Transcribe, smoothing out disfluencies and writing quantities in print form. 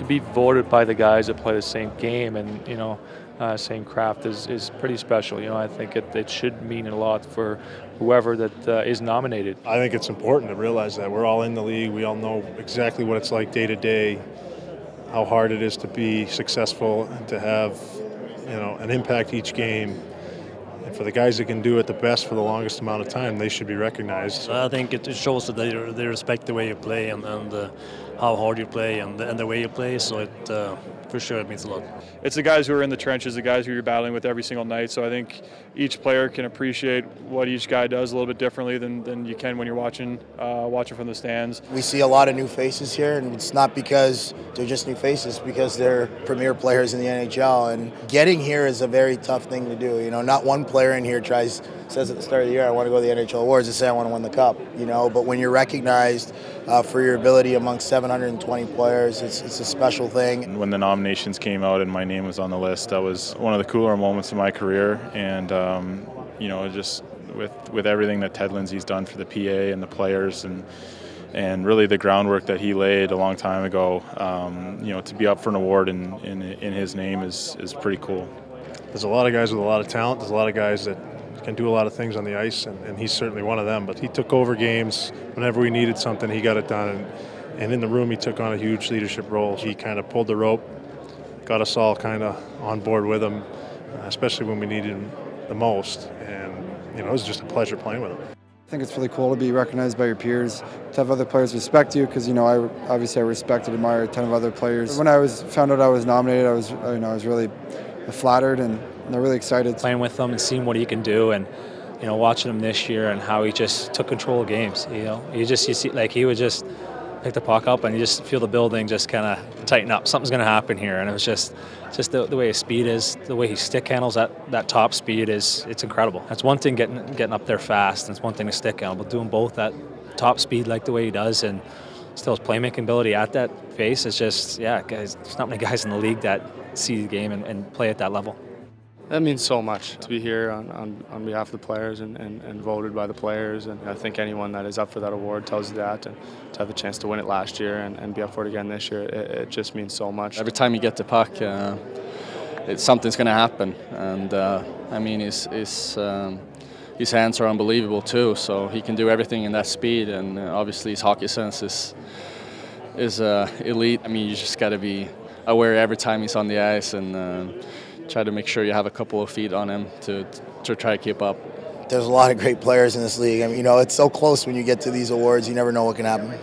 be voted by the guys that play the same game and, same craft is pretty special. I think it should mean a lot for whoever that is nominated. I think it's important to realize that we're all in the league. We all know exactly what it's like day to day, how hard it is to be successful and to have, an impact each game. And for the guys that can do it the best for the longest amount of time, they should be recognized. I think it shows that they respect the way you play and how hard you play and the way you play. So for sure it means a lot. It's the guys who are in the trenches, the guys who you're battling with every single night. So I think each player can appreciate what each guy does a little bit differently than you can when you're watching from the stands. We see a lot of new faces here, and it's not because they're just new faces, because they're premier players in the NHL. And getting here is a very tough thing to do. Not one player in here says at the start of the year, I want to go to the NHL Awards, to say I want to win the cup. But when you're recognized for your ability amongst 720 players, it's a special thing. When the nominations came out and my name was on the list, that was one of the cooler moments of my career. And just with everything that Ted Lindsay's done for the PA and the players and really the groundwork that he laid a long time ago, to be up for an award in his name is pretty cool. There's a lot of guys with a lot of talent. There's a lot of guys that can do a lot of things on the ice, and he's certainly one of them. But he took over games whenever we needed something. He got it done, and in the room he took on a huge leadership role. He kind of pulled the rope, got us all kind of on board with him, especially when we needed him the most. And it was just a pleasure playing with him. I think it's really cool to be recognized by your peers, to have other players respect you, because I respect and admire a ton of other players. When I found out I was nominated, I was really flattered and really excited. Playing with him and seeing what he can do, and watching him this year and how he just took control of games. You see, like, he would just pick the puck up and you just feel the building just kind of tighten up. Something's going to happen here, and it was just the way his speed is, the way he stick handles that top speed it's incredible. That's one thing getting up there fast, and it's one thing to stick handle, but doing both at top speed like the way he does, and still his playmaking ability at that pace is just, guys, there's not many guys in the league that see the game and play at that level. That means so much to be here on behalf of the players and voted by the players. And I think anyone that is up for that award tells you that. And to have a chance to win it last year and be up for it again this year, it just means so much. Every time you get the puck, something's going to happen. And his hands are unbelievable too. So he can do everything in that speed. And obviously his hockey sense is elite. You just got to be aware every time he's on the ice and try to make sure you have a couple of feet on him to try to keep up. There's a lot of great players in this league. It's so close when you get to these awards. You never know what can happen.